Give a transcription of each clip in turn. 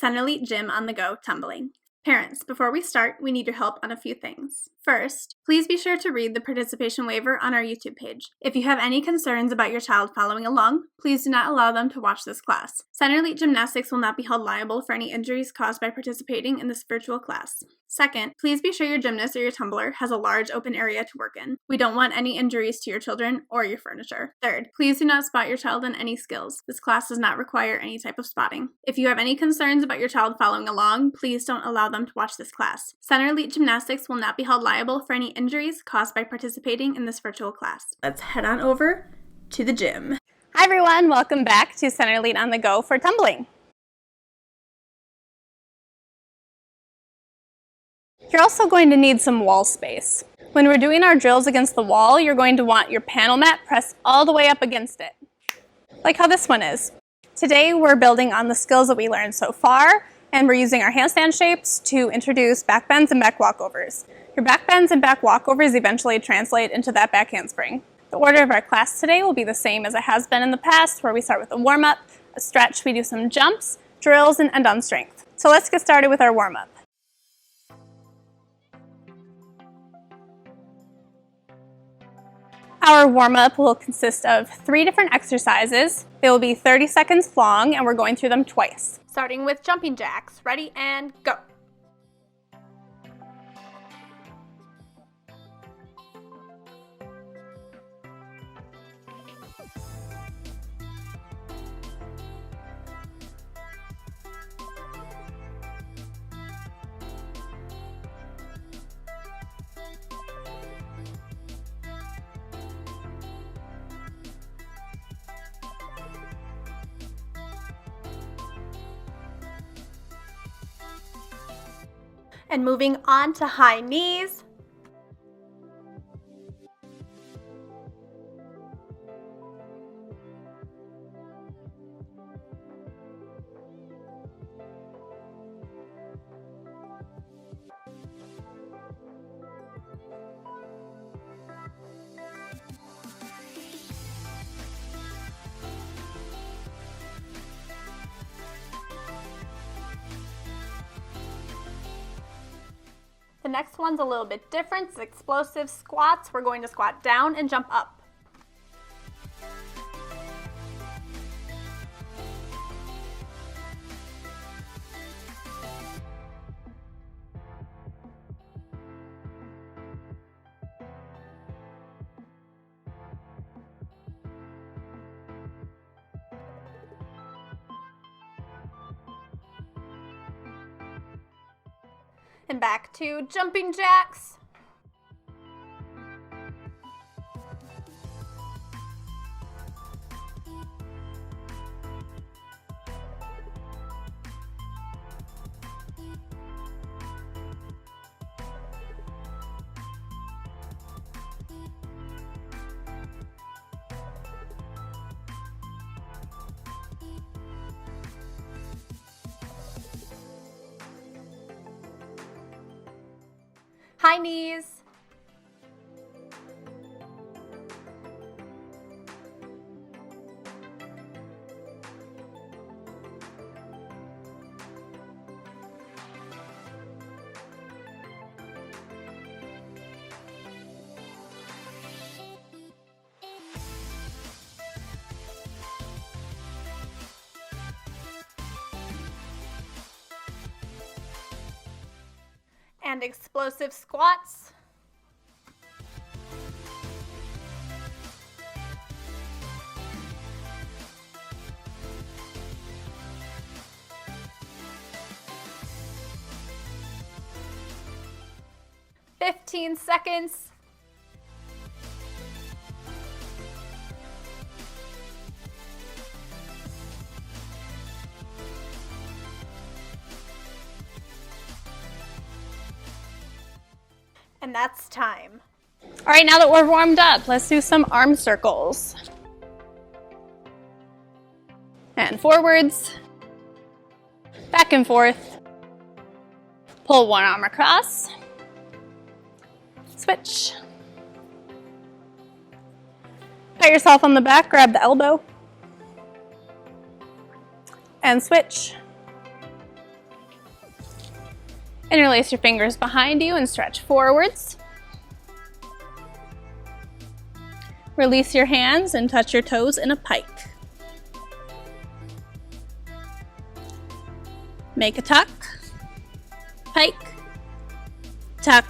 Centre Elite Gym on the Go Tumbling. Parents, before we start, we need your help on a few things. First, please be sure to read the participation waiver on our YouTube page. If you have any concerns about your child following along, please do not allow them to watch this class. Centre Elite Gymnastics will not be held liable for any injuries caused by participating in this virtual class. Second, please be sure your gymnast or your tumbler has a large open area to work in. We don't want any injuries to your children or your furniture. Third, please do not spot your child in any skills. This class does not require any type of spotting. If you have any concerns about your child following along, please don't allow them to watch this class. Centre Elite Gymnastics will not be held liable for any injuries caused by participating in this virtual class. Let's head on over to the gym. Hi everyone, welcome back to Centre Elite on the Go for tumbling. You're also going to need some wall space. When we're doing our drills against the wall, you're going to want your panel mat pressed all the way up against it, like how this one is. Today we're building on the skills that we learned so far, and we're using our handstand shapes to introduce back bends and back walkovers. Your back bends and back walkovers eventually translate into that back handspring. The order of our class today will be the same as it has been in the past, where we start with a warm-up, a stretch, we do some jumps, drills, and end on strength. So let's get started with our warm-up. Our warm-up will consist of 3 different exercises. They will be 30 seconds long, and we're going through them twice. Starting with jumping jacks. Ready and go. And moving on to high knees. The next one's a little bit different. It's explosive squats. We're going to squat down and jump up. And back to jumping jacks. High knees. And explosive squats. "15 seconds. And that's time. All right, now that we're warmed up, let's do some arm circles. And forwards, back and forth. Pull one arm across. Switch. Pat yourself on the back, grab the elbow. And switch. Interlace your fingers behind you and stretch forwards. Release your hands and touch your toes in a pike. Make a tuck, pike, tuck,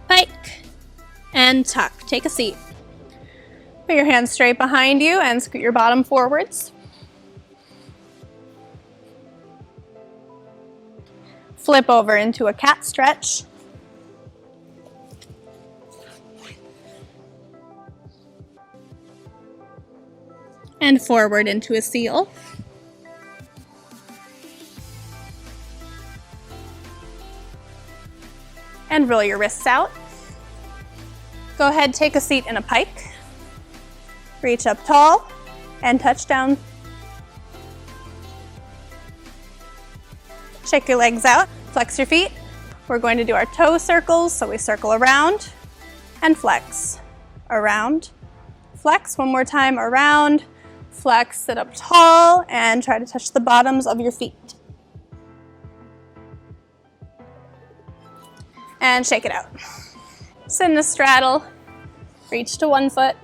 pike, and tuck. Take a seat. Put your hands straight behind you and scoot your bottom forwards. Flip over into a cat stretch. And forward into a seal. And roll your wrists out. Go ahead, take a seat in a pike. Reach up tall and touch down. Shake your legs out, flex your feet. We're going to do our toe circles, so we circle around and flex. Around, flex, one more time, around, flex, sit up tall, and try to touch the bottoms of your feet. And shake it out. Sit in a straddle, reach to one foot.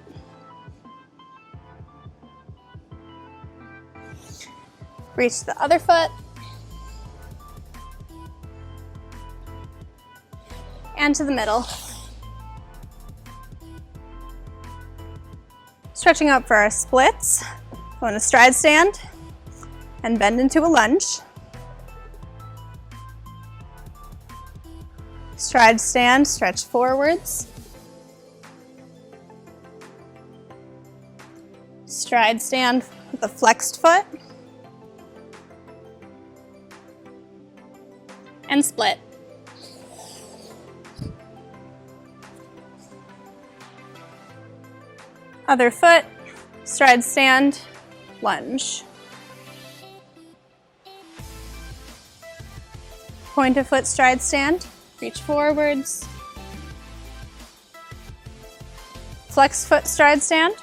Reach the other foot. And to the middle. Stretching up for our splits. Go in a stride stand and bend into a lunge. Stride stand, stretch forwards. Stride stand with a flexed foot. And split. Other foot, stride stand, lunge. Point of foot stride stand, reach forwards. Flex foot stride stand,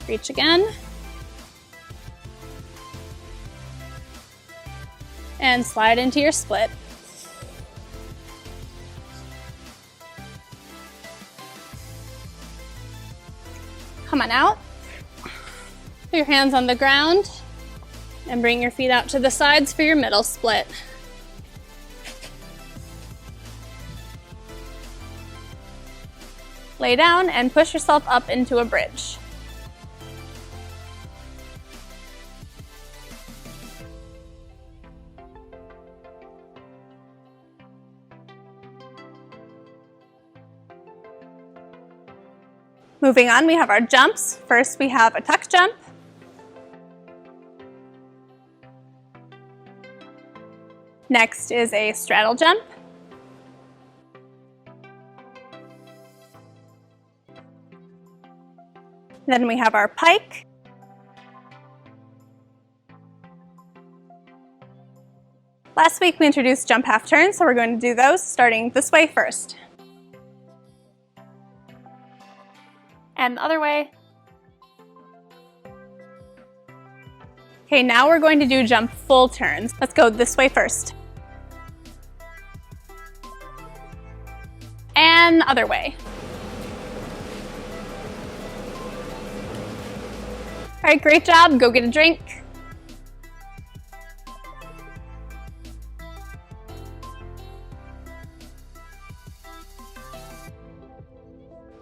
reach again. And slide into your split. Come on out. Put your hands on the ground and bring your feet out to the sides for your middle split. Lay down and push yourself up into a bridge. Moving on, we have our jumps. First, we have a tuck jump. Next is a straddle jump. Then we have our pike. Last week we introduced jump half turns, so we're going to do those starting this way first. And the other way. Okay, now we're going to do jump full turns. Let's go this way first. And the other way. All right, great job. Go get a drink.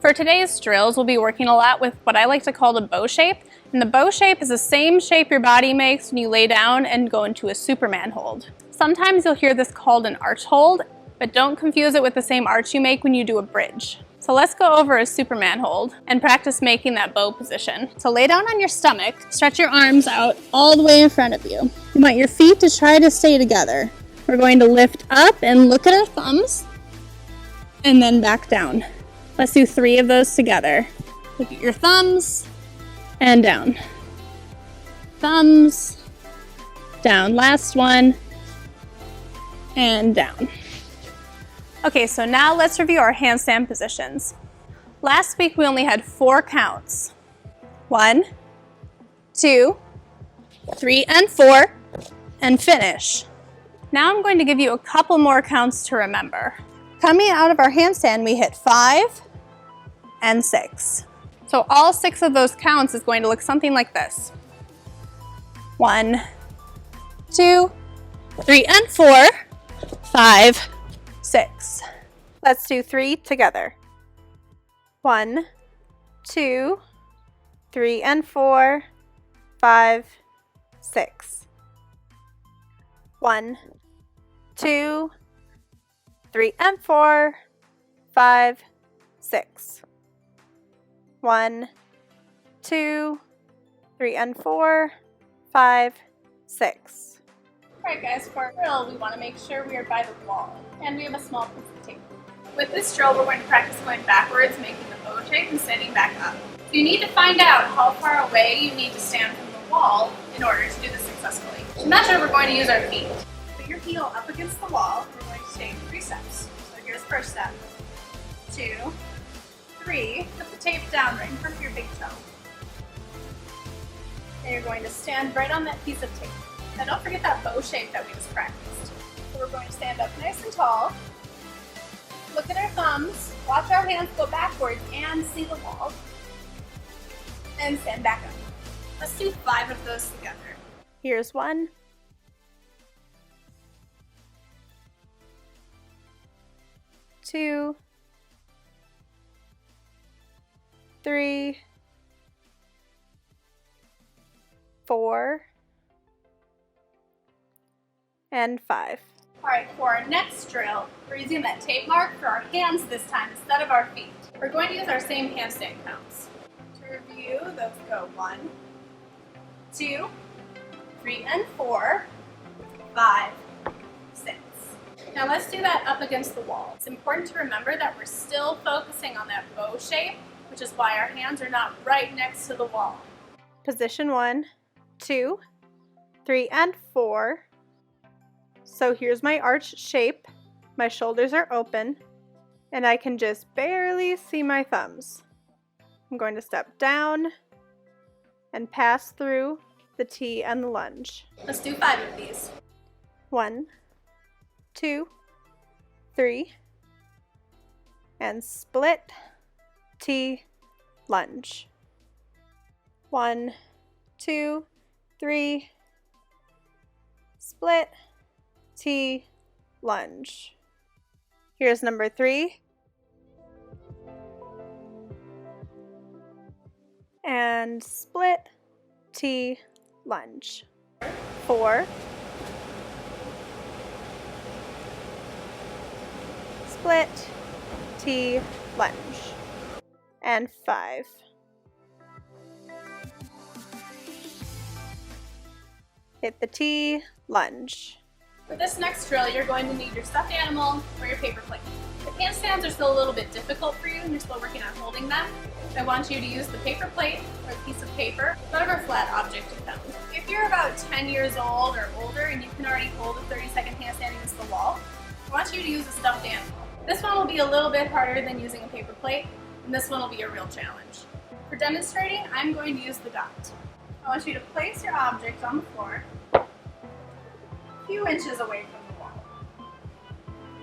For today's drills, we'll be working a lot with what I like to call the bow shape. And the bow shape is the same shape your body makes when you lay down and go into a Superman hold. Sometimes you'll hear this called an arch hold, but don't confuse it with the same arch you make when you do a bridge. So let's go over a Superman hold and practice making that bow position. So lay down on your stomach, stretch your arms out all the way in front of you. You want your feet to try to stay together. We're going to lift up and look at our thumbs, and then back down. Let's do 3 of those together. Look at your thumbs, and down. Thumbs, down. Last one, and down. Okay, so now let's review our handstand positions. Last week we only had 4 counts. 1, 2, 3, and 4, and finish. Now I'm going to give you a couple more counts to remember. Coming out of our handstand, we hit 5 and 6. So all 6 of those counts is going to look something like this. 1, 2, 3, and 4, 5, 6. Let's do 3 together. 1, 2, 3, and 4, 5, 6. 1, 2, 3, and 4, 5, 6. 1, 2, 3, and 4, 5, 6. Alright guys, for our drill, we want to make sure we are by the wall, and we have a small piece of tape. With this drill, we're going to practice going backwards, making the bow shape, and standing back up. So you need to find out how far away you need to stand from the wall in order to do this successfully. To measure, we're going to use our feet. Put your heel up against the wall. We're going to take 3 steps. So here's the first step. 2, 3. Put the tape down right in front of your big toe. And you're going to stand right on that piece of tape. Now don't forget that bow shape that we just practiced. So we're going to stand up nice and tall. Look at our thumbs. Watch our hands go backwards and see the wall. And stand back up. Let's do 5 of those together. Here's 1. 2, 3, 4, and 5. Alright, for our next drill, we're using that tape mark for our hands this time instead of our feet. We're going to use our same handstand counts. To review, those go 1, 2, 3, and 4, 5, 6. Now let's do that up against the wall. It's important to remember that we're still focusing on that bow shape, which is why our hands are not right next to the wall. Position 1, 2, 3, and 4. So here's my arch shape. My shoulders are open, and I can just barely see my thumbs. I'm going to step down and pass through the T and the lunge. Let's do 5 of these. 1, 2, 3, and split, T, lunge. 1, 2, 3, split, T, lunge. Here's number 3. And split, T, lunge. 4. Split, T, lunge. And 5. Hit the T, lunge. For this next drill, you're going to need your stuffed animal or your paper plate. If handstands are still a little bit difficult for you and you're still working on holding them, I want you to use the paper plate or a piece of paper, whatever flat object you found. If you're about 10 years old or older and you can already hold a 30-second handstand against the wall, I want you to use a stuffed animal. This one will be a little bit harder than using a paper plate, and this one will be a real challenge. For demonstrating, I'm going to use the dot. I want you to place your object on the floor, a few inches away from the wall.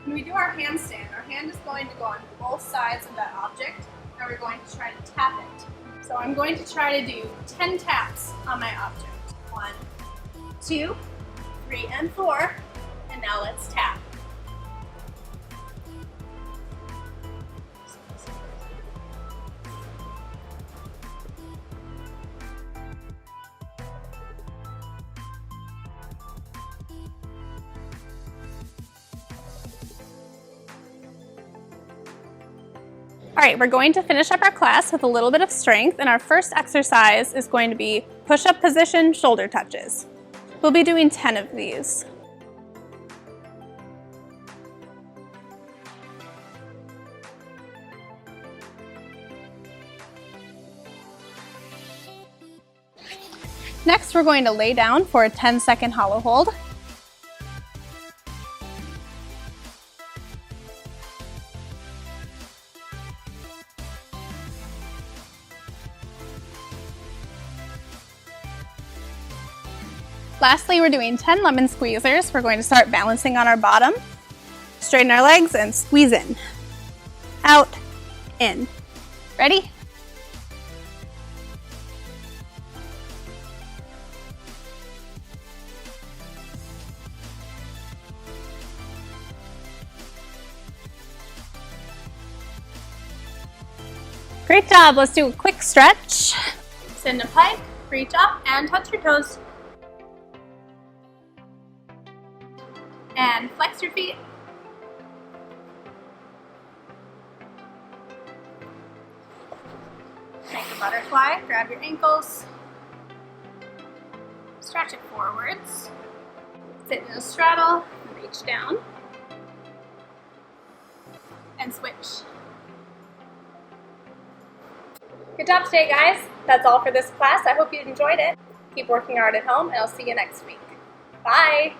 When we do our handstand, our hand is going to go on both sides of that object, and we're going to try to tap it. So I'm going to try to do 10 taps on my object. 1, 2, 3, and 4, and now let's tap. All right, we're going to finish up our class with a little bit of strength, and our first exercise is going to be push-up position shoulder touches. We'll be doing 10 of these. Next, we're going to lay down for a 10-second hollow hold. Lastly, we're doing 10 lemon squeezers. We're going to start balancing on our bottom. Straighten our legs and squeeze in. Out, in. Ready? Great job. Let's do a quick stretch. Sit in a plank, reach up and touch your toes. And flex your feet. Make a butterfly, grab your ankles. Stretch it forwards. Sit in a straddle, reach down. And switch. Good job today, guys. That's all for this class. I hope you enjoyed it. Keep working hard at home, and I'll see you next week. Bye!